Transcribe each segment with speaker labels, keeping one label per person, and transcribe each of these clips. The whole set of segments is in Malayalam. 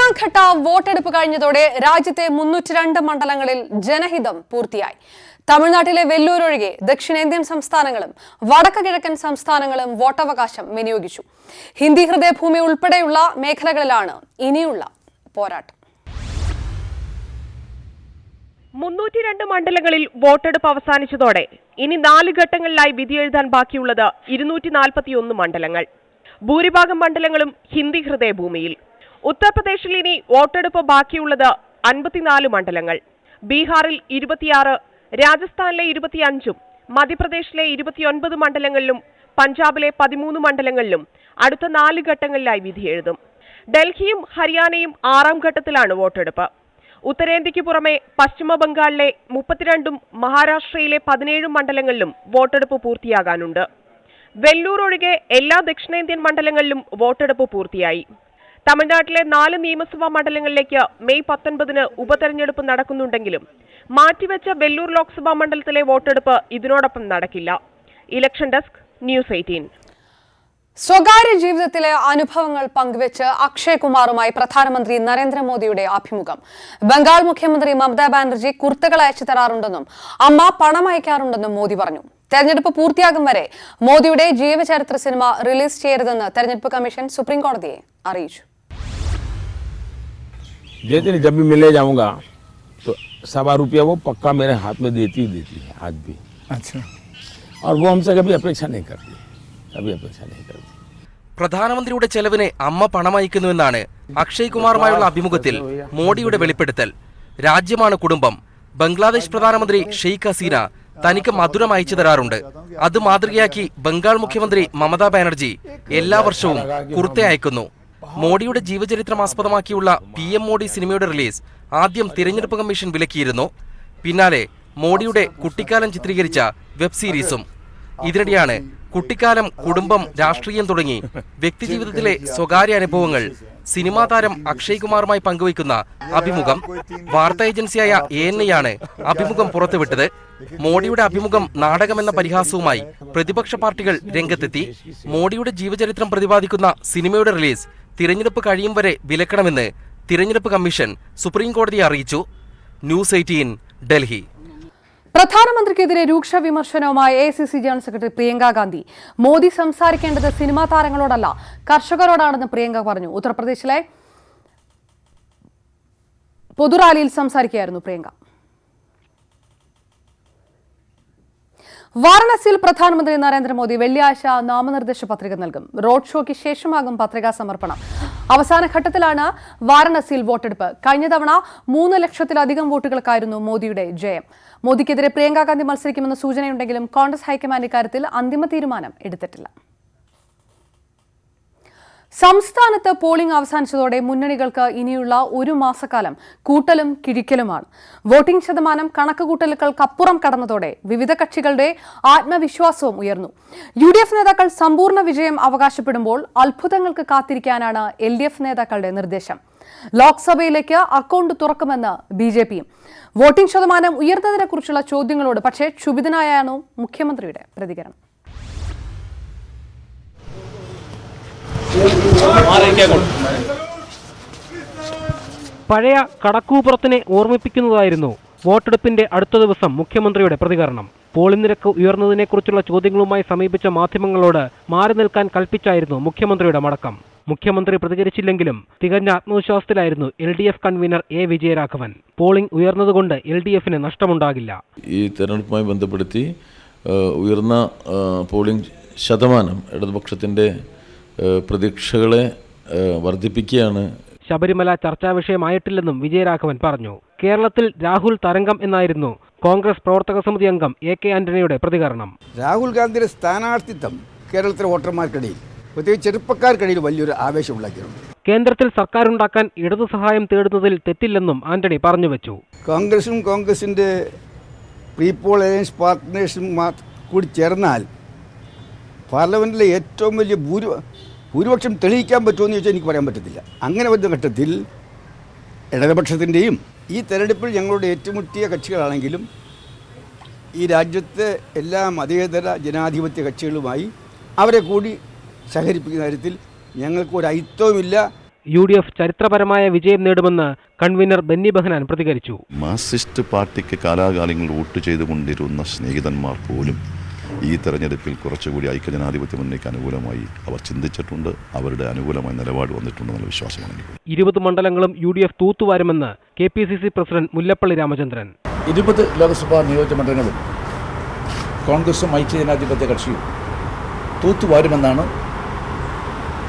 Speaker 1: മൂന്നാം ഘട്ട വോട്ടെടുപ്പ് കഴിഞ്ഞതോടെ രാജ്യത്തെ 302 മണ്ഡലങ്ങളിൽ ജനഹിതം പൂർത്തിയായി. തമിഴ്നാട്ടിലെ വെല്ലൂർ ഒഴികെ ദക്ഷിണേന്ത്യൻ സംസ്ഥാനങ്ങളും വടക്ക് കിഴക്കൻ സംസ്ഥാനങ്ങളും വോട്ടവകാശം വിനിയോഗിച്ചു. ഹിന്ദി ഹൃദയഭൂമി ഉൾപ്പെടെയുള്ള മേഖലകളിലാണ് ഇനിയുള്ള പോരാട്ടം.
Speaker 2: 302 മണ്ഡലങ്ങളിൽ വോട്ടെടുപ്പ് അവസാനിച്ചതോടെ ഇനി 4 ഘട്ടങ്ങളിലായി വിധിയെഴുതാൻ ബാക്കിയുള്ളത് 241 മണ്ഡലങ്ങൾ. ഭൂരിഭാഗം മണ്ഡലങ്ങളും ഹിന്ദി ഹൃദയഭൂമിയിൽ. ഉത്തർപ്രദേശിൽ ഇനി വോട്ടെടുപ്പ് ബാക്കിയുള്ളത് 54 മണ്ഡലങ്ങൾ. ബീഹാറിൽ 26, രാജസ്ഥാനിലെ 25, മധ്യപ്രദേശിലെ 29 മണ്ഡലങ്ങളിലും പഞ്ചാബിലെ 13 മണ്ഡലങ്ങളിലും അടുത്ത 4 ഘട്ടങ്ങളിലായി വിധിയെഴുതും. ഡൽഹിയും ഹരിയാനയും 6ാം ഘട്ടത്തിലാണ് വോട്ടെടുപ്പ്. ഉത്തരേന്ത്യയ്ക്ക് പുറമെ പശ്ചിമ ബംഗാളിലെ 32ഉം മഹാരാഷ്ട്രയിലെ 17 മണ്ഡലങ്ങളിലും വോട്ടെടുപ്പ് പൂർത്തിയാകാനുണ്ട്. വെല്ലൂർ ഒഴികെ എല്ലാ ദക്ഷിണേന്ത്യൻ മണ്ഡലങ്ങളിലും വോട്ടെടുപ്പ് പൂർത്തിയായി. തമിഴ്നാട്ടിലെ 4 നിയമസഭാ മണ്ഡലങ്ങളിലേക്ക് മെയ് 19-ന് ഉപതെരഞ്ഞെടുപ്പ് നടക്കുന്നുണ്ടെങ്കിലും മാറ്റിവെച്ച വെല്ലൂർ ലോക്സഭാ മണ്ഡലത്തിലെ വോട്ടെടുപ്പ് ഇതിനോടൊപ്പം നടക്കില്ല. Election desk, news 18.
Speaker 1: സ്വകാര്യ ജീവിതത്തിലെ അനുഭവങ്ങൾ പങ്കുവെച്ച് അക്ഷയ് കുമാറുമായി പ്രധാനമന്ത്രി നരേന്ദ്രമോദിയുടെ അഭിമുഖം. ബംഗാൾ മുഖ്യമന്ത്രി മമതാ ബാനർജി കുർത്തകൾ അയച്ചു തരാറുണ്ടെന്നും അമ്മ പണം അയക്കാറുണ്ടെന്നും മോദി പറഞ്ഞു. തെരഞ്ഞെടുപ്പ് പൂർത്തിയാകും വരെ മോദിയുടെ ജീവചരിത്ര സിനിമ റിലീസ് ചെയ്യരുതെന്ന് തെരഞ്ഞെടുപ്പ് കമ്മീഷൻ സുപ്രീം കോടതിയെ അറിയിച്ചു.
Speaker 3: जब भी मिलने जाऊंगा तो ₹1.25 वो पक्का मेरे हाथ में देती है आज भी.
Speaker 4: अच्छा.
Speaker 3: और वो हमसे कभी अपेक्षा नहीं करती.
Speaker 5: പ്രധാനമന്ത്രിയുടെ ചെലവിന് അമ്മ പണമയക്കുന്നുവെന്നാണ് അക്ഷയ് കുമാറുമായുള്ള അഭിമുഖത്തിൽ മോഡിയുടെ വെളിപ്പെടുത്തൽ. രാജ്യമാണ് കുടുംബം. ബംഗ്ലാദേശ് പ്രധാനമന്ത്രി ഷെയ്ഖ് ഹസീന തനിക്ക് മധുരം അയച്ചു തരാറുണ്ട്. അത് മാതൃകയാക്കി ബംഗാൾ മുഖ്യമന്ത്രി മമതാ ബാനർജി എല്ലാ വർഷവും കുർത്ത അയക്കുന്നു. മോഡിയുടെ ജീവചരിത്രം ആസ്പദമാക്കിയുള്ള PM മോഡി സിനിമയുടെ റിലീസ് ആദ്യം തിരഞ്ഞെടുപ്പ് കമ്മീഷൻ വിലക്കിയിരുന്നു. പിന്നാലെ മോഡിയുടെ കുട്ടിക്കാലം ചിത്രീകരിച്ച വെബ് സീരീസും. ഇതിനിടെയാണ് കുട്ടിക്കാലം, കുടുംബം, രാഷ്ട്രീയം തുടങ്ങി വ്യക്തിജീവിതത്തിലെ സ്വകാര്യ അനുഭവങ്ങൾ സിനിമാ താരം അക്ഷയ് കുമാറുമായി പങ്കുവയ്ക്കുന്ന അഭിമുഖം. വാർത്താ ഏജൻസിയായ ANI ആണ് അഭിമുഖം പുറത്തുവിട്ടത്. മോഡിയുടെ അഭിമുഖം നാടകമെന്ന പരിഹാസവുമായി പ്രതിപക്ഷ പാർട്ടികൾ രംഗത്തെത്തി. മോഡിയുടെ ജീവചരിത്രം പ്രതിപാദിക്കുന്ന സിനിമയുടെ റിലീസ് തിരഞ്ഞെടുപ്പ് കഴിയും വരെ വിലക്കണമെന്ന് തിരഞ്ഞെടുപ്പ് കമ്മീഷൻ സുപ്രീം കോടതിയെ അറിയിച്ചു. ന്യൂസ് 18, ഡൽഹി.
Speaker 1: പ്രധാനമന്ത്രിക്കെതിരെ രൂക്ഷ വിമർശനവുമായി AICC general secretary Priyanka Gandhi. Modi സംസാരിക്കേണ്ടത് സിനിമാ താരങ്ങളോടല്ല, കർഷകരോടാണെന്ന് പ്രിയങ്ക പറഞ്ഞു. ഉത്തർപ്രദേശിലെ പൊതുറാലിയിൽ സംസാരിക്കുകയായിരുന്നു പ്രിയങ്ക. വാരണാസിയിൽ പ്രധാനമന്ത്രി നരേന്ദ്രമോദി വെള്ളിയാഴ്ച നാമനിർദ്ദേശ പത്രിക നൽകും. റോഡ് ഷോയ്ക്ക് ശേഷമാകും പത്രികാ സമർപ്പണം. അവസാന ഘട്ടത്തിലാണ് വാരണാസിയിൽ വോട്ടെടുപ്പ്. കഴിഞ്ഞ തവണ 3 ലക്ഷത്തിലധികം വോട്ടുകൾക്കായിരുന്നു മോദിയുടെ ജയം. മോദിക്കെതിരെ പ്രിയങ്ക ഗാന്ധി മത്സരിക്കുമെന്ന സൂചനയുണ്ടെങ്കിലും കോൺഗ്രസ് ഹൈക്കമാൻഡ് ഇക്കാര്യത്തിൽ അന്തിമ തീരുമാനം എടുത്തിട്ടില്ല. സംസ്ഥാനത്ത് പോളിംഗ് അവസാനിച്ചതോടെ മുന്നണികൾക്ക് ഇനിയുള്ള 1 മാസക്കാലം കൂട്ടലും കിഴിക്കലുമാണ്. വോട്ടിംഗ് ശതമാനം കണക്കുകൂട്ടലുകൾക്കപ്പുറം കടന്നതോടെ വിവിധ കക്ഷികളുടെ ആത്മവിശ്വാസവും ഉയർന്നു. UDF നേതാക്കൾ സമ്പൂർണ്ണ വിജയം അവകാശപ്പെടുമ്പോൾ അത്ഭുതങ്ങൾക്ക് കാത്തിരിക്കാനാണ് LDF നേതാക്കളുടെ നിർദ്ദേശം. ലോക്സഭയിലേക്ക് അക്കൗണ്ട് തുറക്കുമെന്ന് BJPയും. വോട്ടിംഗ് ശതമാനം ഉയർന്നതിനെക്കുറിച്ചുള്ള ചോദ്യങ്ങളോട് പക്ഷേ ക്ഷുഭിതനായാണ് മുഖ്യമന്ത്രിയുടെ പ്രതികരണം.
Speaker 6: പഴയ കടക്കൂപ്പുറത്തിനെ ഓർമ്മിപ്പിക്കുന്നതായിരുന്നു വോട്ടെടുപ്പിന്റെ അടുത്ത ദിവസം മുഖ്യമന്ത്രിയുടെ പ്രതികരണം. പോളിംഗ് നിരക്ക് ഉയർന്നതിനെക്കുറിച്ചുള്ള ചോദ്യങ്ങളുമായി സമീപിച്ച മാധ്യമങ്ങളോട് മാറി നിൽക്കാൻ കൽപ്പിച്ചായിരുന്നു മുഖ്യമന്ത്രിയുടെ മടക്കം. മുഖ്യമന്ത്രി പ്രതികരിച്ചില്ലെങ്കിലും തികഞ്ഞ ആത്മവിശ്വാസത്തിലായിരുന്നു LDF convener A. Vijayaraghavan. Polling ഉയർന്നതുകൊണ്ട് LDFന് നഷ്ടമുണ്ടാകില്ല.
Speaker 7: ഈ തെരഞ്ഞെടുപ്പുമായി ബന്ധപ്പെടുത്തി ഉയർന്ന പോളിംഗ് ശതമാനം ഇടതുപക്ഷത്തിന്റെ പ്രതീക്ഷകളെ വർദ്ധിപ്പിക്കുകയാണ്.
Speaker 6: ശബരിമല ചർച്ചാ വിഷയമായിട്ടില്ലെന്നും വിജയരാഘവൻ പറഞ്ഞു. കേരളത്തിൽ രാഹുൽ തരംഗം എന്നായിരുന്നു കോൺഗ്രസ് പ്രവർത്തക സമിതി അംഗം AK ആന്റണിയുടെ പ്രതികരണം.
Speaker 4: രാഹുൽ ഗാന്ധിയുടെ സ്ഥാനാർത്ഥിത്വം കേരളത്തിലെ വോട്ടർമാർക്കിടയിൽ, പ്രത്യേകിച്ച് ചെറുപ്പക്കാർക്കിടയിൽ വലിയൊരു ആവേശം ഉണ്ടാക്കിയിട്ടുണ്ട്.
Speaker 6: കേന്ദ്രത്തിൽ സർക്കാരുണ്ടാക്കാൻ ഇടതു സഹായം തേടുന്നതിൽ തെറ്റില്ലെന്നും ആന്റണി പറഞ്ഞുവെച്ചു.
Speaker 4: കോൺഗ്രസിന്റെ പ്രീപോൾ അലയൻസ് പാർട്ട്നേഴ്സും കൂടി ചേർന്നാൽ പാർലമെന്റിലെ ഏറ്റവും വലിയ ഭൂരിപക്ഷം തെളിയിക്കാൻ പറ്റുമെന്ന് ചോദിച്ചാൽ എനിക്ക് പറയാൻ പറ്റത്തില്ല. അങ്ങനെ വരുന്ന ഘട്ടത്തിൽ ഇടതുപക്ഷത്തിൻ്റെയും ഈ തെരഞ്ഞെടുപ്പിൽ ഞങ്ങളുടെ ഏറ്റുമുട്ടിയ കക്ഷികളാണെങ്കിലും ഈ രാജ്യത്തെ എല്ലാ മതേതര ജനാധിപത്യ കക്ഷികളുമായി അവരെ കൂടി സഹകരിപ്പിക്കുന്ന കാര്യത്തിൽ ഞങ്ങൾക്ക് ഒരു ഐക്യവുമില്ല.
Speaker 6: UDF ചരിത്രപരമായ വിജയം നേടുമെന്ന് കൺവീനർ ബെന്നി ബെഹനാൻ പ്രതികരിച്ചു.
Speaker 8: മാർക്സിസ്റ്റ് പാർട്ടിക്ക് കാലാകാലങ്ങളിൽ വോട്ട് ചെയ്തുകൊണ്ടിരുന്ന സ്നേഹിതന്മാർ പോലും ഈ തെരഞ്ഞെടുപ്പിൽ കുറച്ചുകൂടി ഐക്യജനാധിപത്യ മുന്നണിക്ക് അനുകൂലമായി അവർ ചിന്തിച്ചിട്ടുണ്ട്. അവരുടെ അനുകൂലമായ നിലപാട് വന്നിട്ടുണ്ടെന്നുള്ള വിശ്വാസമാണ് എനിക്ക്.
Speaker 6: 20 മണ്ഡലങ്ങളും UDF തൂത്തുവാരുമെന്ന് KPCC പ്രസിഡന്റ് മുല്ലപ്പള്ളി രാമചന്ദ്രൻ.
Speaker 9: 20 ലോക്സഭാ നിയോജകമണ്ഡലങ്ങളും കോൺഗ്രസും ഐക്യജനാധിപത്യ കക്ഷിയും തൂത്തുവാരുമെന്നാണ്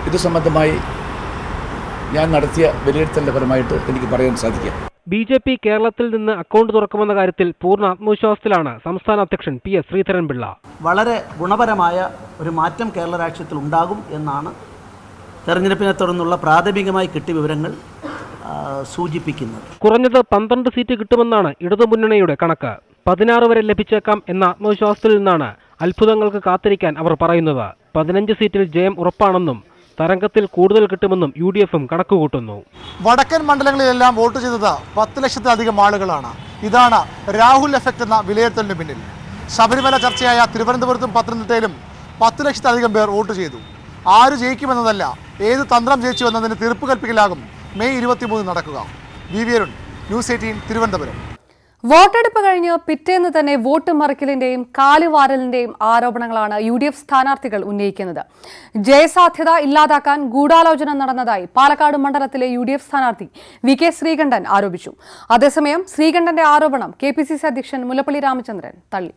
Speaker 9: ഇത് സംബന്ധമായി ഞാൻ നടത്തിയ വിലയിരുത്തലിന്റെ ഫലമായിട്ട് എനിക്ക് പറയാൻ സാധിക്കുക.
Speaker 6: BJP കേരളത്തിൽ നിന്ന് അക്കൗണ്ട് തുറക്കുമെന്ന കാര്യത്തിൽ പൂർണ്ണ ആത്മവിശ്വാസത്തിലാണ് സംസ്ഥാന അധ്യക്ഷൻ PS ശ്രീധരൻപിള്ള.
Speaker 10: വളരെ ഗുണപരമായ ഒരു മാറ്റം കേരള രാഷ്ട്രീയത്തിൽ ഉണ്ടാകും എന്നാണ് തെരഞ്ഞെടുപ്പിനെ തുടർന്നുള്ള പ്രാഥമികമായി കിട്ടിയ വിവരങ്ങൾ സൂചിപ്പിക്കുന്നത്.
Speaker 6: കുറഞ്ഞത് 12 സീറ്റ് കിട്ടുമെന്നാണ് ഇടതുമുന്നണിയുടെ കണക്ക്. 16 വരെ ലഭിച്ചേക്കാം എന്ന ആത്മവിശ്വാസത്തിൽ നിന്നാണ് അത്ഭുതങ്ങൾക്ക് കാത്തിരിക്കാൻ അവർ പറയുന്നത്. 15 സീറ്റിൽ ജയം ഉറപ്പാണെന്നും തരംഗത്തിൽ കൂടുതൽ കിട്ടുമെന്നും UDFും കണക്കുകൂട്ടുന്നു.
Speaker 11: വടക്കൻ മണ്ഡലങ്ങളിലെല്ലാം വോട്ട് ചെയ്തത് 10 ലക്ഷത്തിലധികം ആളുകളാണ്. ഇതാണ് രാഹുൽ എഫക്റ്റ് എന്ന വിലയിരുത്തലിന് പിന്നിൽ. ശബരിമല ചർച്ചയായ തിരുവനന്തപുരത്തും പത്തനംതിട്ടയിലും 10 ലക്ഷത്തിലധികം പേർ വോട്ട് ചെയ്തു. ആര് ജയിക്കുമെന്നതല്ല, ഏത് തന്ത്രം ജയിച്ചു എന്നതിന് തീർപ്പ് കൽപ്പിക്കലാകും മെയ് 23 നടക്കുക. VV Arun, news 18 Thiruvananthapuram.
Speaker 1: വോട്ടെടുപ്പ് കഴിഞ്ഞ് പിറ്റേന്ന് തന്നെ വോട്ട് മറിക്കലിന്റെയും കാലുവാരലിന്റെയും ആരോപണങ്ങളാണ് UDF സ്ഥാനാർത്ഥികൾ ഉന്നയിക്കുന്നത്. ജയസാധ്യത ഇല്ലാതാക്കാൻ ഗൂഢാലോചന നടന്നതായി പാലക്കാട് മണ്ഡലത്തിലെ UDF സ്ഥാനാർത്ഥി VK ശ്രീകണ്ഠൻ ആരോപിച്ചു. അതേസമയം ശ്രീകണ്ഠന്റെ ആരോപണം KPCC അധ്യക്ഷൻ മുല്ലപ്പള്ളി രാമചന്ദ്രൻ തള്ളി.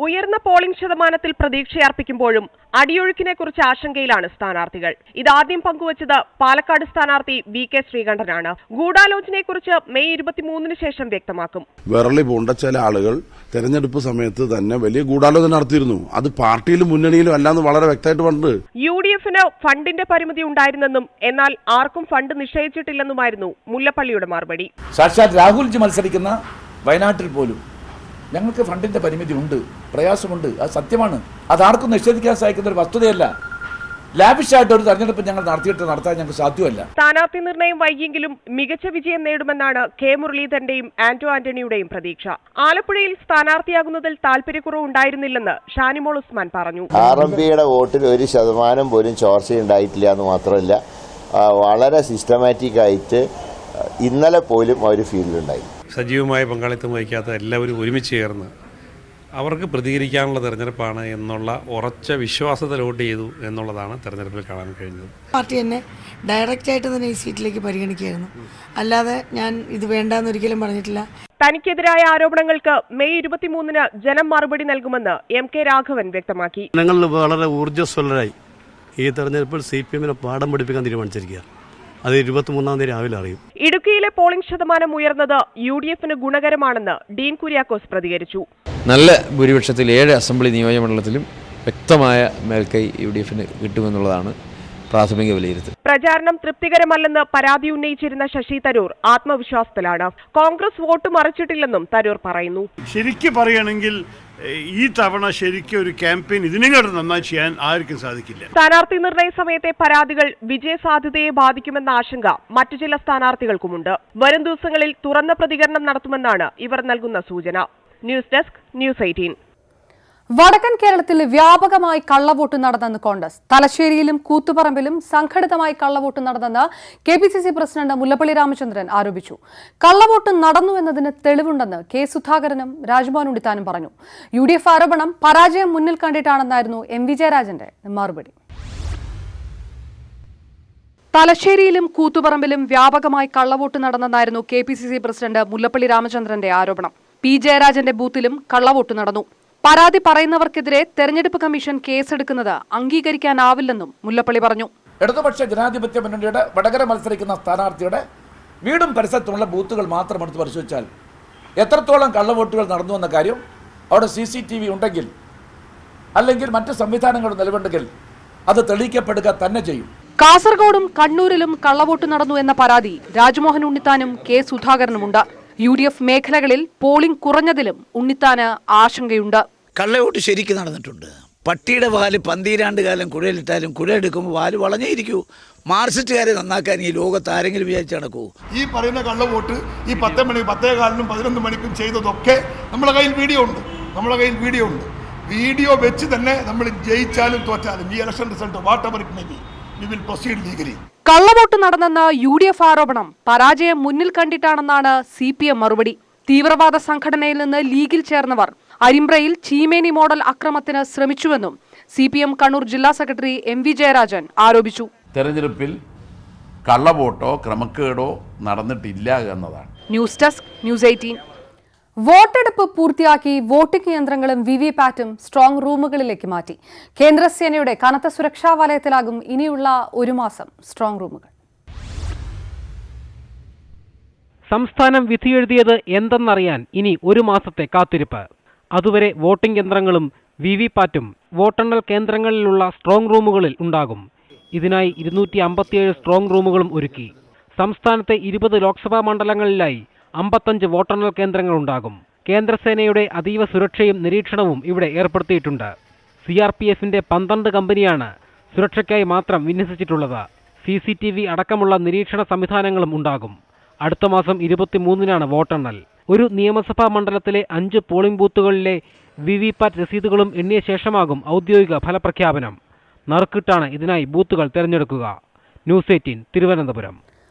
Speaker 2: ഉയർന്ന പോളിംഗ് ശതമാനത്തിൽ പ്രതീക്ഷയർപ്പിക്കുമ്പോഴും അടിയൊഴുക്കിനെക്കുറിച്ച് ആശങ്കയിലാണ് സ്ഥാനാർത്ഥികൾ. ഇതാദ്യം പങ്കുവച്ചത് പാലക്കാട് സ്ഥാനാർത്ഥി VK ശ്രീകണ്ഠനാണ്. ഗൂഢാലോചനയെക്കുറിച്ച് മെയ് 23 ശേഷം വ്യക്തമാക്കും.
Speaker 8: വിരളി പൂണ്ട ചില ആളുകൾ തെരഞ്ഞെടുപ്പ് സമയത്ത് തന്നെ വലിയ ഗൂഢാലോചന നടത്തിയിരുന്നു. അത് പാർട്ടിയിലും മുന്നണിയിലും അല്ലാന്ന് വളരെ വ്യക്തമായിട്ട് പറഞ്ഞത്.
Speaker 2: UDFന് ഫണ്ടിന്റെ പരിമിതി ഉണ്ടായിരുന്നെന്നും എന്നാൽ ആർക്കും ഫണ്ട് നിശ്ചയിച്ചിട്ടില്ലെന്നുമായിരുന്നു മുല്ലപ്പള്ളിയുടെ മറുപടി.
Speaker 9: സാക്ഷാത് രാഹുൽജി മത്സരിക്കുന്ന വയനാട്ടിൽ പോലും ഞങ്ങൾക്ക് ഫണ്ടിന്റെ പരിമിതി ഉണ്ട്, പ്രയാസമുണ്ട്. അത് സത്യമാണ്. അതാർക്കും നിഷേധിക്കാൻ സാധിക്കുന്ന ഒരു വസ്തുതയല്ല. ലാവിഷായിട്ട് ഒരു തെരഞ്ഞെടുപ്പ് ഞങ്ങൾ നടത്താൻ ഞങ്ങൾക്ക് സാധ്യമല്ല.
Speaker 2: സ്ഥാനാർത്ഥി നിർണയം വൈകിയെങ്കിലും മികച്ച വിജയം നേടുമെന്നാണ് K മുരളീധരന്റെയും ആന്റോ ആന്റണിയുടെയും പ്രതീക്ഷ. ആലപ്പുഴയിൽ സ്ഥാനാർത്ഥിയാകുന്നതിൽ താല്പര്യക്കുറവുണ്ടായിരുന്നില്ലെന്ന് ഷാനിമോൾ ഉസ്മാൻ പറഞ്ഞു.
Speaker 12: RMPയുടെ വോട്ടിൽ 1% പോലും ചോർച്ചയുണ്ടായിട്ടില്ല എന്ന് മാത്രമല്ല, വളരെ സിസ്റ്റമാറ്റിക് ആയിട്ട് ഇന്നലെ പോലും ഒരു ഫീൽഡുണ്ടായി.
Speaker 13: സജീവമായ പങ്കാളിത്തം വഹിക്കാത്ത എല്ലാവരും ഒരുമിച്ച് ചേർന്ന് അവർക്ക് പ്രതികരിക്കാനുള്ള തെരഞ്ഞെടുപ്പാണ് എന്നുള്ള ഉറച്ച വിശ്വാസത്തിൽ വോട്ട് ചെയ്തു എന്നുള്ളതാണ് തെരഞ്ഞെടുപ്പിൽ കാണാൻ കഴിഞ്ഞത്.
Speaker 14: പാർട്ടി എന്നെ ഡയറക്റ്റായിട്ട് തന്നെ ഈ സീറ്റിലേക്ക് പരിഗണിക്കുകയായിരുന്നു. അല്ലാതെ ഞാൻ ഇത് വേണ്ടാന്നൊരിക്കലും പറഞ്ഞിട്ടില്ല.
Speaker 2: തനിക്കെതിരായ ആരോപണങ്ങൾക്ക് മെയ് 23 ജനം മറുപടി നൽകുമെന്ന് MK രാഘവൻ വ്യക്തമാക്കി.
Speaker 10: ഞങ്ങൾ വളരെ ഊർജ്ജസ്വലരായി ഈ തെരഞ്ഞെടുപ്പിൽ CPM പാഠം പഠിപ്പിക്കാൻ തീരുമാനിച്ചിരിക്കുക. അത് 23-ാം തീയതി രാവിലെ അറിയും.
Speaker 2: ഇടുക്കിയിലെ പോളിംഗ് ശതമാനം ഉയർന്നത് UDFന് ഗുണകരമാണെന്ന് ഡീൻ കുര്യാക്കോസ് പ്രതികരിച്ചു.
Speaker 15: നല്ല ഭൂരിപക്ഷത്തിൽ 7 അസംബ്ലി നിയോജകമണ്ഡലത്തിലും വ്യക്തമായ മേൽക്കൈ UDFന് കിട്ടുമെന്നുള്ളതാണ് പ്രാഥമിക വിലയിരുത്തൽ.
Speaker 2: പ്രചാരണം തൃപ്തികരമല്ലെന്ന് പരാതി ഉന്നയിച്ചിരുന്ന ശശി തരൂർ ആത്മവിശ്വാസത്തിലാണ്. കോൺഗ്രസ് വോട്ട് മറിച്ചിട്ടില്ലെന്നും തരൂർ പറയുന്നു.
Speaker 11: ശരിക്കും പറയുകയാണെങ്കിൽ ഈ തവണ ശരിക്കും ഒരു ക്യാമ്പയിൻ ഇതിനെക്കാളും നന്നായി ചെയ്യാൻ ആർക്കും സാധിക്കില്ല.
Speaker 2: സ്ഥാനാർത്ഥി നിർണയ സമയത്തെ പരാതികൾ വിജയസാധ്യതയെ ബാധിക്കുമെന്ന ആശങ്ക മറ്റു ചില സ്ഥാനാർത്ഥികൾക്കുമുണ്ട്. വരും ദിവസങ്ങളിൽ തുറന്ന പ്രതികരണം നടത്തുമെന്നാണ് ഇവർ നൽകുന്ന സൂചന. News desk, news 18.
Speaker 1: വടക്കൻ കേരളത്തിൽ വ്യാപകമായി കള്ളവോട്ട് നടന്നെന്ന് കോൺഗ്രസ്. തലശ്ശേരിയിലും കൂത്തുപറമ്പിലും സംഘടിതമായി കള്ളവോട്ട് നടന്നെന്ന് KPCC പ്രസിഡന്റ് മുല്ലപ്പള്ളി രാമചന്ദ്രൻ ആരോപിച്ചു. കള്ളവോട്ട് നടന്നു എന്നതിന് തെളിവുണ്ടെന്ന് K സുധാകരനും രാജ്മോഹൻ ഉണ്ണിത്താനും പറഞ്ഞു. UDF ആരോപണം പരാജയം മുന്നിൽ കണ്ടിട്ടാണെന്നായിരുന്നു MV ജയരാജന്റെ മറുപടി. തലശ്ശേരിയിലും കൂത്തുപറമ്പിലും വ്യാപകമായി കള്ളവോട്ട് നടന്നെന്നായിരുന്നു KPCC പ്രസിഡന്റ് മുല്ലപ്പള്ളി രാമചന്ദ്രന്റെ ആരോപണം. P ജയരാജന്റെ ബൂത്തിലും കള്ളവോട്ട് നടന്നു. പരാതി പറയുന്നവർക്കെതിരെ തെരഞ്ഞെടുപ്പ് കമ്മീഷൻ കേസെടുക്കുന്നത് അംഗീകരിക്കാനാവില്ലെന്നും മുല്ലപ്പള്ളി പറഞ്ഞു.
Speaker 9: ഇടതുപക്ഷ ജനാധിപത്യ മുന്നണിയുടെ വടകര മത്സരിക്കുന്ന സ്ഥാനാർത്ഥിയുടെ വീടും പരിസരത്തുള്ള ബൂത്തുകൾ മാത്രം എടുത്ത് പരിശോധിച്ചാൽ എത്രത്തോളം കള്ളവോട്ടുകൾ നടന്നു എന്ന കാര്യം അവിടെ CCTV ഉണ്ടെങ്കിൽ അല്ലെങ്കിൽ മറ്റ് സംവിധാനങ്ങൾ നിലവിലുണ്ടെങ്കിൽ അത് തെളിയിക്കപ്പെടുക തന്നെ ചെയ്യും.
Speaker 1: കാസർഗോഡും കണ്ണൂരിലും കള്ളവോട്ട് നടന്നു എന്ന പരാതി രാജ്മോഹൻ ഉണ്ണിത്താനും K സുധാകരനുമുണ്ട്. UDF മേഖലകളിൽ പോളിംഗ് കുറഞ്ഞതിലും ഉണ്ണിത്താന് ആശങ്കയുണ്ട്.
Speaker 16: കള്ളവോട്ട് ശരിക്കും നടന്നിട്ടുണ്ട്. പട്ടിയുടെ വാല് 12 കാലം കുഴലിട്ടാലും കുഴലെടുക്കുമ്പോൾ വാല് വളഞ്ഞേയിരിക്കൂ. മാർക്സിസ്റ്റുകാരെ നന്നാക്കാൻ ഈ ലോകത്ത് ആരെങ്കിലും വിചാരിച്ച് നടക്കൂ?
Speaker 11: ഈ പറയുന്ന കള്ളവോട്ട് ഈ 10 മണി 10:15 11 മണിക്കും ചെയ്തതൊക്കെ നമ്മുടെ കയ്യിൽ വീഡിയോ ഉണ്ട്. വീഡിയോ വെച്ച് തന്നെ നമ്മൾ ജയിച്ചാലും തോറ്റാലും ഈ election result what ever it may be
Speaker 17: we will proceed legally.
Speaker 6: കള്ളവോട്ട് നടന്നെന്ന UDF ആരോപണം പരാജയം മുന്നിൽ കണ്ടിട്ടാണെന്നാണ് CPM മറുപടി. തീവ്രവാദ സംഘടനയിൽ നിന്ന് ലീഗിൽ ചേർന്നവർ അരിമ്പ്രയിൽ ചീമേനി മോഡൽ അക്രമത്തിന് ശ്രമിച്ചുവെന്നും CPM കണ്ണൂർ ജില്ലാ സെക്രട്ടറി MV ജയരാജൻ ആരോപിച്ചു.
Speaker 18: തെരഞ്ഞെടുപ്പിൽ കള്ളവോട്ടോ ക്രമക്കേടോ നടന്നിട്ടില്ല എന്നതാണ്.
Speaker 6: News desk news 18.
Speaker 1: വോട്ടെടുപ്പ് പൂർത്തിയാക്കി വോട്ടിംഗ് യന്ത്രങ്ങളും വിവിപാറ്റും സ്ട്രോങ് റൂമുകളിലേക്ക് മാറ്റി. കേന്ദ്രസേനയുടെ കനത്ത സുരക്ഷാ വലയത്തിലാകും ഇനിയുള്ള ഒരു മാസം സ്ട്രോങ് റൂമുകൾ.
Speaker 6: സംസ്ഥാനം വിധിയെഴുതിയത് എന്തെന്നറിയാൻ ഇനി ഒരു മാസത്തെ കാത്തിരിപ്പ്. അതുവരെ വോട്ടിംഗ് യന്ത്രങ്ങളും വിവിപാറ്റും വോട്ടെണ്ണൽ കേന്ദ്രങ്ങളിലുള്ള സ്ട്രോങ് റൂമുകളിൽ ഉണ്ടാകും. ഇതിനായി 257 സ്ട്രോങ് റൂമുകളും ഒരുക്കി. സംസ്ഥാനത്തെ 20 ലോക്സഭാ മണ്ഡലങ്ങളിലായി 55 വോട്ടെണ്ണൽ കേന്ദ്രങ്ങളുണ്ടാകും. കേന്ദ്രസേനയുടെ അതീവ സുരക്ഷയും നിരീക്ഷണവും ഇവിടെ ഏർപ്പെടുത്തിയിട്ടുണ്ട്. CRPFന്റെ 12 കമ്പനിയാണ് സുരക്ഷയ്ക്കായി മാത്രം വിന്യസിച്ചിട്ടുള്ളത്. CCTV അടക്കമുള്ള നിരീക്ഷണ സംവിധാനങ്ങളും ഉണ്ടാകും. അടുത്ത മാസം 23-നാണ് വോട്ടെണ്ണൽ. ഒരു നിയമസഭാ മണ്ഡലത്തിലെ 5 പോളിംഗ് ബൂത്തുകളിലെ വിവിപാറ്റ് രസീതുകളും എണ്ണിയ ശേഷമാകും ഔദ്യോഗിക ഫലപ്രഖ്യാപനം. നറുക്കിട്ടാണ് ഇതിനായി ബൂത്തുകൾ തിരഞ്ഞെടുക്കുക. ന്യൂസ് 18 തിരുവനന്തപുരം.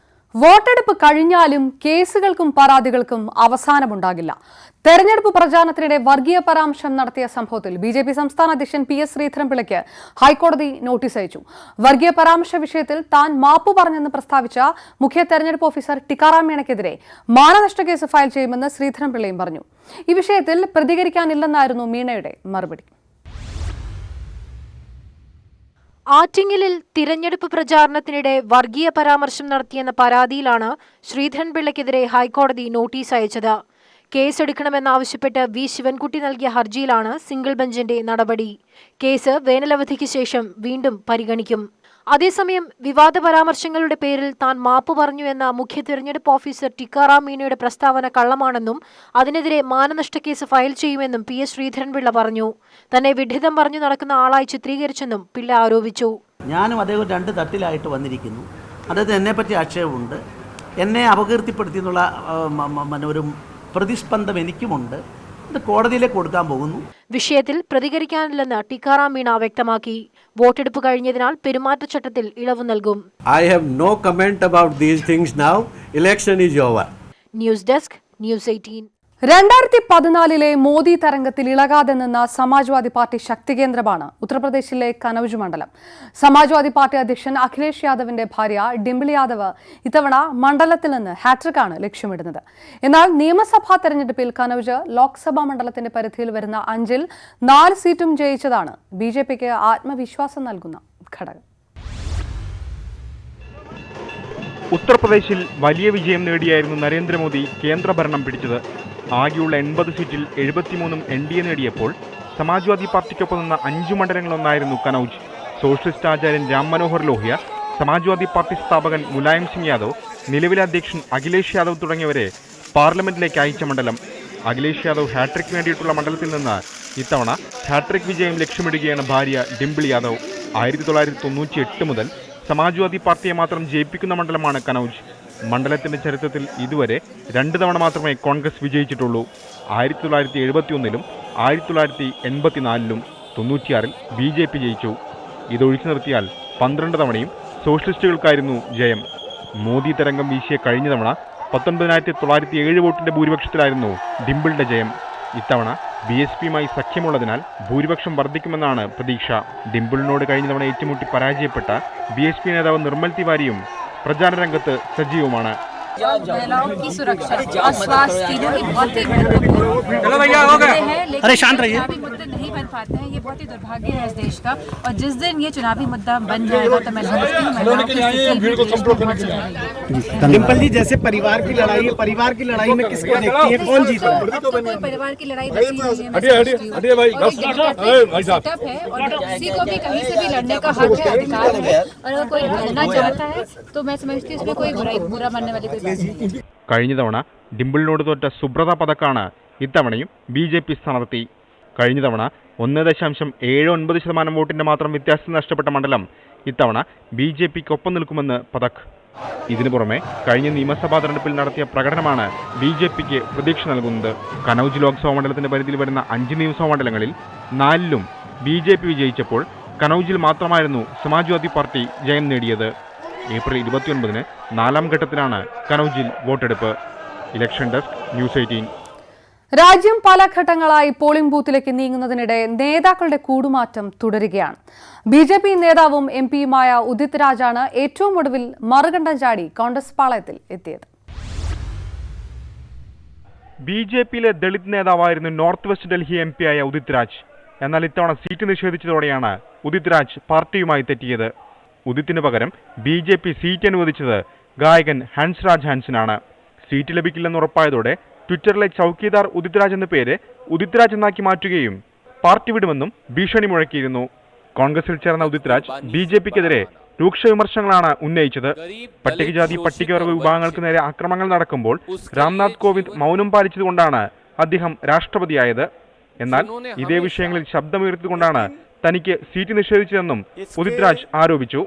Speaker 1: വോട്ടെടുപ്പ് കഴിഞ്ഞാലും കേസുകൾക്കും പരാതികൾക്കും അവസാനമുണ്ടാകില്ല. തെരഞ്ഞെടുപ്പ് പ്രചാരണത്തിനിടെ വർഗീയ പരാമർശം നടത്തിയ സംഭവത്തിൽ BJP സംസ്ഥാന അധ്യക്ഷൻ PS ശ്രീധരൻപിള്ളയ്ക്ക് ഹൈക്കോടതി നോട്ടീസ് അയച്ചു. വർഗീയ പരാമർശ വിഷയത്തിൽ താൻ മാപ്പു പറഞ്ഞെന്ന് പ്രസ്താവിച്ച മുഖ്യ തെരഞ്ഞെടുപ്പ് ഓഫീസർ ടിക്കാറാം മീണയ്ക്കെതിരെ മാനനഷ്ട കേസ് ഫയൽ ചെയ്യുമെന്ന് ശ്രീധരൻപിള്ളയും പറഞ്ഞു. ഈ വിഷയത്തിൽ പ്രതികരിക്കാനില്ലെന്നായിരുന്നു മീണയുടെ മറുപടി.
Speaker 19: ആറ്റിങ്ങലിൽ തിരഞ്ഞെടുപ്പ് പ്രചാരണത്തിനിടെ വർഗീയ പരാമർശം നടത്തിയെന്ന പരാതിയിലാണ് ശ്രീധരൻപിള്ളയ്ക്കെതിരെ ഹൈക്കോടതി നോട്ടീസ് അയച്ചത്. കേസെടുക്കണമെന്നാവശ്യപ്പെട്ട് V ശിവൻകുട്ടി നൽകിയ ഹർജിയിലാണ് സിംഗിൾ ബെഞ്ചിന്റെ നടപടി. കേസ് വേനലവധിക്ക് ശേഷം വീണ്ടും പരിഗണിക്കും. അതേസമയം വിവാദ പരാമർശങ്ങളുടെ പേരിൽ താൻ മാപ്പ് പറഞ്ഞു എന്ന മുഖ്യ തിരഞ്ഞെടുപ്പ് ഓഫീസർ ടിക്കാറാം മീണയുടെ പ്രസ്താവന കള്ളമാണെന്നും അതിനെതിരെ മാനനഷ്ടക്കേസ് ഫയൽ ചെയ്യുമെന്നും PS ശ്രീധരൻപിള്ള പറഞ്ഞു. തന്നെ വിഡ്ഢിതം പറഞ്ഞു നടക്കുന്ന ആളായി ചിത്രീകരിച്ചെന്നും പിള്ള ആരോപിച്ചു.
Speaker 10: ഞാനും അദ്ദേഹം 2 തട്ടിലായിട്ട് വന്നിരിക്കുന്നു. അദ്ദേഹത്തിന് എന്നെപ്പറ്റി ആക്ഷേപമുണ്ട്. എന്നെ അപകീർത്തിപ്പെടുത്തിയെന്നുള്ള ഒരു പ്രതിസ്പന്ദം എനിക്കുമുണ്ട്. ഇത് കോടതിയിലേക്ക് കൊടുക്കാൻ പോകുന്നു.
Speaker 19: വിഷയത്തിൽ പ്രതികരിക്കാനില്ലെന്ന് ടിക്കാറാം മീണ വ്യക്തമാക്കി. വോട്ടെടുപ്പ് കഴിഞ്ഞതിനാൽ പെരുമാറ്റച്ചട്ടത്തിൽ ഇളവ് നൽകും.
Speaker 20: I have no comment about these things now. Election is over.
Speaker 19: News desk news 18.
Speaker 1: 2014 Modi തരംഗത്തിൽ ഇളകാതെ നിന്ന സമാജ്വാദി പാർട്ടി ശക്തി കേന്ദ്രമാണ് ഉത്തർപ്രദേശിലെ കനൌജ് മണ്ഡലം. സമാജ്വാദി പാർട്ടി അധ്യക്ഷൻ അഖിലേഷ് യാദവിന്റെ ഭാര്യ ഡിംപിൾ യാദവ് ഇത്തവണ മണ്ഡലത്തിൽ നിന്ന് ഹാട്രിക്കാണ് ലക്ഷ്യമിടുന്നത്. എന്നാൽ നിയമസഭാ തെരഞ്ഞെടുപ്പിൽ കനൌജ് ലോക്സഭാ മണ്ഡലത്തിന്റെ പരിധിയിൽ വരുന്ന 5-ൽ 4 സീറ്റും ജയിച്ചതാണ് BJPക്ക് ആത്മവിശ്വാസം നൽകുന്ന ഘടകം.
Speaker 21: ഉത്തർപ്രദേശിൽ വലിയ വിജയം നേടിയായിരുന്നു നരേന്ദ്രമോദി കേന്ദ്രഭരണം പിടിച്ചത്. ആകെയുള്ള 80 സീറ്റിൽ 73-ഉം NDA നേടിയപ്പോൾ സമാജ്വാദി പാർട്ടിക്കൊപ്പം നിന്ന 5 മണ്ഡലങ്ങളൊന്നായിരുന്നു കനൌജ്. സോഷ്യലിസ്റ്റ് ആചാര്യൻ രാം മനോഹർ ലോഹ്യ, സമാജ്വാദി പാർട്ടി സ്ഥാപകൻ മുലായം സിംഗ് യാദവ്, നിലവിലെ അധ്യക്ഷൻ അഖിലേഷ് യാദവ് തുടങ്ങിയവരെ പാർലമെന്റിലേക്ക് അയച്ച മണ്ഡലം. അഖിലേഷ് യാദവ് ഹാട്രിക് നേടിയിട്ടുള്ള മണ്ഡലത്തിൽ നിന്ന് ഇത്തവണ ഹാട്രിക് വിജയം ലക്ഷ്യമിടുകയാണ് ഭാര്യ ഡിംപിൾ യാദവ്. 1998 മുതൽ സമാജ്വാദി പാർട്ടിയെ മാത്രം ജയിപ്പിക്കുന്ന മണ്ഡലമാണ് കനൌജ്. മണ്ഡലത്തിന്റെ ചരിത്രത്തിൽ ഇതുവരെ 2 തവണ മാത്രമേ കോൺഗ്രസ് വിജയിച്ചിട്ടുള്ളൂ. 1971-ലും 1984-ലും 96-ൽ BJP ജയിച്ചു. ഇതൊഴിച്ചു നിർത്തിയാൽ 12 തവണയും സോഷ്യലിസ്റ്റുകൾക്കായിരുന്നു ജയം. മോദി തരംഗം വീശിയ കഴിഞ്ഞ തവണ 19,907 വോട്ടിന്റെ ഭൂരിപക്ഷത്തിലായിരുന്നു ഡിംപിളിന്റെ ജയം. ഇത്തവണ BSPയുമായി സഖ്യമുള്ളതിനാൽ ഭൂരിപക്ഷം വർദ്ധിക്കുമെന്നാണ് പ്രതീക്ഷ. ഡിംപിളിനോട് കഴിഞ്ഞ തവണ ഏറ്റുമുട്ടി പരാജയപ്പെട്ട BSP നേതാവ് നിർമ്മൽ തിവാരിയും പ്രചാരണ രംഗത്ത് സജീവമാണ്.
Speaker 22: महिलाओं की सुरक्षा और स्वास्थ्य तीनों ही बहुत ही महत्वपूर्ण हैं, लेकिन चुनावी मुद्दे नहीं बन पाते हैं. ये बहुत ही दुर्भाग्य है इस देश का. और जिस दिन ये चुनावी मुद्दा बन जाएगा तो मैं समझती हूँ महिलाओं की स्थिति बहुत सुधरेगी.
Speaker 23: डिंपल जी, जैसे परिवार की लड़ाई है, परिवार की लड़ाई में किसको देखती है, कौन जीता है?
Speaker 22: कोई परिवार की लड़ाई बची नहीं है. मैं सेटअप है और किसी को भी कहीं से भी लड़ने का हक है, अधिकार है. और अगर कोई लड़ना चाहता है तो मैं समझती हूँ उसमें कोई बुरा मानने वाली कोई बात नहीं.
Speaker 21: കഴിഞ്ഞ തവണ ഡിംപിളിനോട് തോറ്റ സുബ്രത പതക്കാണ് ഇത്തവണയും BJP സ്ഥാനാർത്ഥി. കഴിഞ്ഞ തവണ 1.79% വോട്ടിന്റെ മാത്രം വ്യത്യാസം നഷ്ടപ്പെട്ട മണ്ഡലം ഇത്തവണ BJPക്കൊപ്പം നിൽക്കുമെന്ന് പതക്. ഇതിനു പുറമെ കഴിഞ്ഞ നിയമസഭാ തെരഞ്ഞെടുപ്പിൽ നടത്തിയ പ്രകടനമാണ് BJPക്ക് പ്രതീക്ഷ നൽകുന്നത്. കനൌജ് ലോക്സഭാ മണ്ഡലത്തിന്റെ പരിധിയിൽ വരുന്ന 5 നിയമസഭാ മണ്ഡലങ്ങളിൽ 4-ലും BJP വിജയിച്ചപ്പോൾ കനൌജിൽ മാത്രമായിരുന്നു സമാജ്വാദി പാർട്ടി ജയം നേടിയത്. ഏപ്രിൽ 29-ന് 4ാം ഘട്ടത്തിലാണ് കനൌജിൽ വോട്ടെടുപ്പ്. Election desk, news 18.
Speaker 1: രാജ്യം പല ഘട്ടങ്ങളായി പോളിംഗ് ബൂത്തിലേക്ക് നീങ്ങുന്നതിനിടെ നേതാക്കളുടെ കൂടുമാറ്റം തുടരുകയാണ്. ബിജെപി നേതാവും എംപിയുമായ ഉദിത് രാജാണ് ഏറ്റവും ഒടുവിൽ മറുകണ്ഠം ചാടി കോൺഗ്രസ് പാളയത്തിൽ എത്തിയത്.
Speaker 21: ബിജെപിയിലെ ദളിത് നേതാവായിരുന്നു നോർത്ത് വെസ്റ്റ് ഡൽഹി എംപിയായ ഉദിത് രാജ്. എന്നാൽ ഇത്തവണ സീറ്റ് നിഷേധിച്ചതോടെയാണ് ഉദിത് രാജ് പാർട്ടിയുമായി തെറ്റിയത്. ഉദിത്തിന് പകരം ബിജെപി സീറ്റ് അനുവദിച്ചത് ഗായകൻ ഹൻസ്രാജ് ഹൻസിനാണ്. സീറ്റ് ലഭിക്കില്ലെന്ന് ഉറപ്പായതോടെ ട്വിറ്ററിലെ ചൌക്കിദാർ ഉദിത് രാജ് എന്ന പേര് ഉദിത് രാജ് എന്നാക്കി മാറ്റുകയും പാർട്ടി വിടുമെന്നും ഭീഷണി മുഴക്കിയിരുന്നു. കോൺഗ്രസിൽ ചേർന്ന ഉദിത് രാജ് ബിജെപിക്കെതിരെ രൂക്ഷ വിമർശനങ്ങളാണ് ഉന്നയിച്ചത്. പട്ടികജാതി പട്ടികവർഗ വിഭാഗങ്ങൾക്ക് നേരെ ആക്രമണങ്ങൾ നടക്കുമ്പോൾ രാംനാഥ് കോവിന്ദ് മൗനം പാലിച്ചതുകൊണ്ടാണ് അദ്ദേഹം രാഷ്ട്രപതിയായത്. എന്നാൽ ഇതേ വിഷയങ്ങളിൽ ശബ്ദമുയർത്തിക്കൊണ്ടാണ് തനിക്ക് സീറ്റ് നിഷേധിച്ചതെന്നും ഉദിത് രാജ് ആരോപിച്ചു.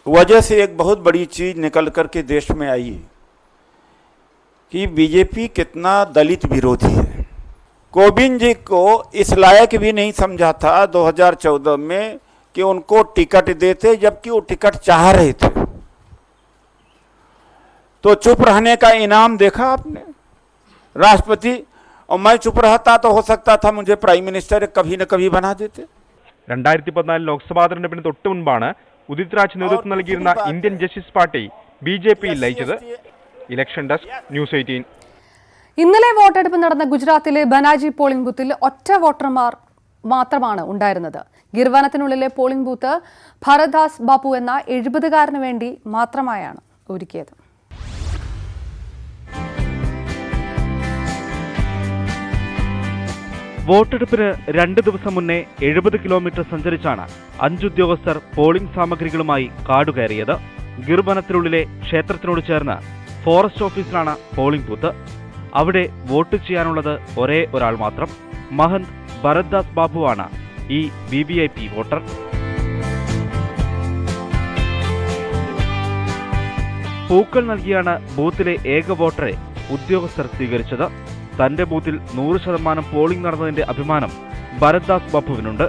Speaker 3: वजह से एक बहुत बड़ी चीज निकल करके देश में आई कि बीजेपी कितना दलित विरोधी है. कोविंद जी को इस लायक भी नहीं समझा था 2014 में कि उनको टिकट देते, जबकि वो टिकट चाह रहे थे. तो चुप रहने का इनाम देखा आपने राष्ट्रपति. और मैं चुप रहता तो हो सकता था मुझे प्राइम मिनिस्टर कभी न कभी बना देते.
Speaker 21: 2014 ലോക്സഭാ തെരഞ്ഞെടുപ്പിന് തൊട്ടു മുൻപാണ് ഉദിത് രാജ് നേതൃത്വം നൽകിയിരുന്ന ഇന്ത്യൻ ജസ്റ്റിസ് പാർട്ടി ബിജെപിയിൽ ലയിച്ചത്. Election desk, news 18.
Speaker 1: ഇന്നലെ വോട്ടെടുപ്പ് നടന്ന ഗുജറാത്തിലെ ബനാജി പോളിംഗ് ബൂത്തിൽ ഒറ്റ വോട്ടർമാർ മാത്രമാണ് ഉണ്ടായിരുന്നത്. ഗിർവനത്തിനുള്ളിലെ പോളിംഗ് ബൂത്ത് ഭരത്ദാസ് ബാപ്പു എന്ന 70-കാരന് വേണ്ടി മാത്രമായാണ് ഒരുക്കിയത്.
Speaker 21: വോട്ടെടുപ്പിന് 2 ദിവസം മുന്നേ 70 കിലോമീറ്റർ സഞ്ചരിച്ചാണ് 5 ഉദ്യോഗസ്ഥർ പോളിംഗ് സാമഗ്രികളുമായി കാടുകയറിയത്. ഗിർവനത്തിനുള്ളിലെ ക്ഷേത്രത്തിനോട് ചേർന്ന് ഫോറസ്റ്റ് ഓഫീസിലാണ് പോളിംഗ് ബൂത്ത്. അവിടെ വോട്ട് ചെയ്യാനുള്ളത് ഒരേ ഒരാൾ മാത്രം. മഹന്ത് ഭരത്ദാസ് ബാബുവാണ് ഈ VVIP വോട്ടർ. പൂക്കൾ നൽകിയാണ് ബൂത്തിലെ ഏക വോട്ടറെ ഉദ്യോഗസ്ഥർ സ്വീകരിച്ചത്. തന്റെ ബൂത്തിൽ 100% പോളിംഗ് നടന്നതിന്റെ അഭിമാനം ഭരത്ദാസ് ബാബുവിനുണ്ട്.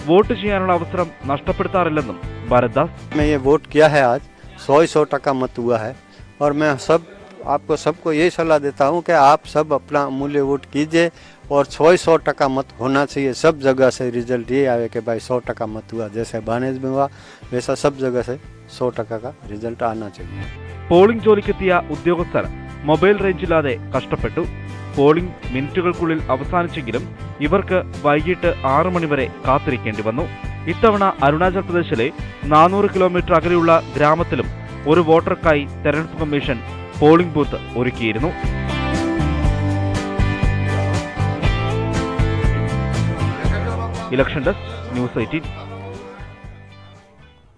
Speaker 21: വോട്ട് ചെയ്യാനുള്ള അവസരം നഷ്ടപ്പെടുത്താറില്ലെന്നും ഭരത്ദാസ്.
Speaker 5: मैं ये वोट किया है आज 100% मत हुआ है और मैं सबको यही सलाह देता हूँ कि आप सब अपना अमूल्य वोट कीजिए और 100% मत होना चाहिए. सब जगह से रिजल्ट ये आवे कि भाई 100% मत हुआ. जैसे बानेज में हुआ वैसा सब जगह से 100% का रिजल्ट आना चाहिए.
Speaker 21: പോളിംഗ് ജോലിക്കെത്തിയ ഉദ്യോഗസ്ഥർ മൊബൈൽ റേഞ്ചില്ലാതെ കഷ്ടപ്പെട്ടു. പോളിംഗ് മിനിറ്റുകൾക്കുള്ളിൽ അവസാനിച്ചെങ്കിലും ഇവർക്ക് വൈകിട്ട് 6 മണി വരെ കാത്തിരിക്കേണ്ടി വന്നു. ഇത്തവണ അരുണാചൽ പ്രദേശിലെ 400 കിലോമീറ്റർ അകലെയുള്ള ഗ്രാമത്തിലും ഒരു വോട്ടർക്കായി തെരഞ്ഞെടുപ്പ് കമ്മീഷൻ പോളിംഗ് ബൂത്ത് ഒരുക്കിയിരുന്നു. Election desk, news 18.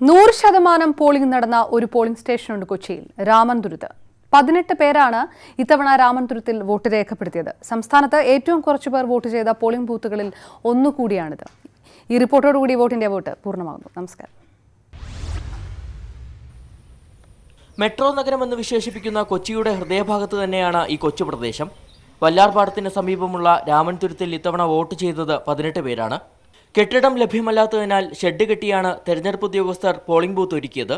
Speaker 1: 100% പോളിംഗ് നടന്ന ഒരു പോളിംഗ് സ്റ്റേഷനുണ്ട് കൊച്ചിയിൽ, രാമൻതുരുത്ത്. 18 പേരാണ് ഇത്തവണ രാമൻതുരത്തിൽ വോട്ട് രേഖപ്പെടുത്തിയത്. സംസ്ഥാനത്ത് ഏറ്റവും കുറച്ചു പേർ വോട്ട് ചെയ്ത പോളിംഗ് ബൂത്തുകളിൽ ഒന്നുകൂടിയാണിത്. ഈ റിപ്പോർട്ടോടുകൂടി വോട്ടിന്റെ വോട്ട് പൂർണ്ണമാകുന്നു. നമസ്കാരം.
Speaker 17: മെട്രോ നഗരമെന്ന് വിശേഷിപ്പിക്കുന്ന കൊച്ചിയുടെ ഹൃദയഭാഗത്ത് തന്നെയാണ് ഈ കൊച്ചു പ്രദേശം. വല്ലാർപാടത്തിന് സമീപമുള്ള രാമൻതുരത്തിൽ ഇത്തവണ വോട്ട് ചെയ്തത് 18 പേരാണ്. കെട്ടിടം ലഭ്യമല്ലാത്തതിനാൽ ഷെഡ് കെട്ടിയാണ് തെരഞ്ഞെടുപ്പ് ഉദ്യോഗസ്ഥർ പോളിംഗ് ബൂത്ത് ഒരുക്കിയത്.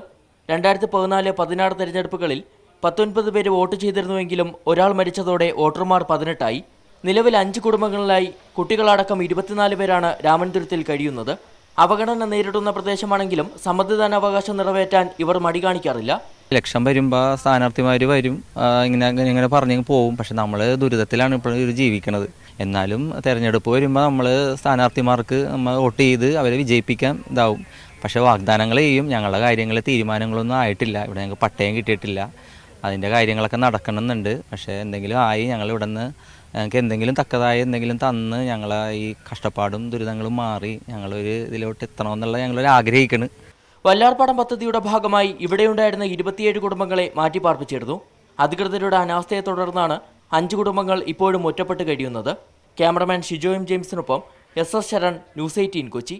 Speaker 17: 2014-16 തെരഞ്ഞെടുപ്പുകളിൽ 19 പേര് വോട്ട് ചെയ്തിരുന്നുവെങ്കിലും ഒരാൾ മരിച്ചതോടെ വോട്ടർമാർ 18ആയി. നിലവിൽ 5 കുടുംബങ്ങളിലായി കുട്ടികളടക്കം 24 പേരാണ് രാമൻതുരത്തിൽ കഴിയുന്നത്. അവഗണന നേരിടുന്ന പ്രദേശമാണെങ്കിലും സമ്മതിദാനാവകാശം നിറവേറ്റാൻ ഇവർ മടി കാണിക്കാറില്ല.
Speaker 24: ഇലക്ഷൻ വരുമ്പോൾ സ്ഥാനാർത്ഥിമാർ വരും, ഇങ്ങനെ പറഞ്ഞു പോവും. പക്ഷെ നമ്മൾ ദുരിതത്തിലാണ് ഇപ്പോൾ ജീവിക്കുന്നത്. എന്നാലും തെരഞ്ഞെടുപ്പ് വരുമ്പോൾ നമ്മൾ സ്ഥാനാർത്ഥിമാർക്ക് നമ്മൾ വോട്ട് ചെയ്ത് അവരെ വിജയിപ്പിക്കാൻ ഇതാവും. പക്ഷേ വാഗ്ദാനങ്ങൾ ചെയ്യും. ഞങ്ങളുടെ കാര്യങ്ങൾ തീരുമാനങ്ങളൊന്നും ആയിട്ടില്ല. ഇവിടെ ഞങ്ങൾക്ക് പട്ടയം കിട്ടിയിട്ടില്ല. അതിൻ്റെ കാര്യങ്ങളൊക്കെ നടക്കണമെന്നുണ്ട്. പക്ഷേ എന്തെങ്കിലും ആയി ഞങ്ങൾ ഇവിടെ നിന്ന് ഞങ്ങൾക്ക് എന്തെങ്കിലും തക്കതായ എന്തെങ്കിലും തന്ന് ഞങ്ങളെ ഈ കഷ്ടപ്പാടും ദുരിതങ്ങളും മാറി ഞങ്ങളൊരു ഇതിലോട്ട് എത്തണമെന്നുള്ള ഞങ്ങളൊരു ആഗ്രഹിക്കുന്നു.
Speaker 17: വല്ലാർപാടം പദ്ധതിയുടെ ഭാഗമായി ഇവിടെയുണ്ടായിരുന്ന 27 കുടുംബങ്ങളെ മാറ്റിപ്പാർപ്പിച്ചിരുന്നു. അധികൃതരുടെ അനാസ്ഥയെ തുടർന്നാണ് 5 കുടുംബങ്ങൾ ഇപ്പോഴും ഒറ്റപ്പെട്ട് കഴിയുന്നത്. ക്യാമറമാൻ ഷിജോ എം ജെയിംസിനൊപ്പം SS ശരൺ, ന്യൂസ് 18 കൊച്ചി.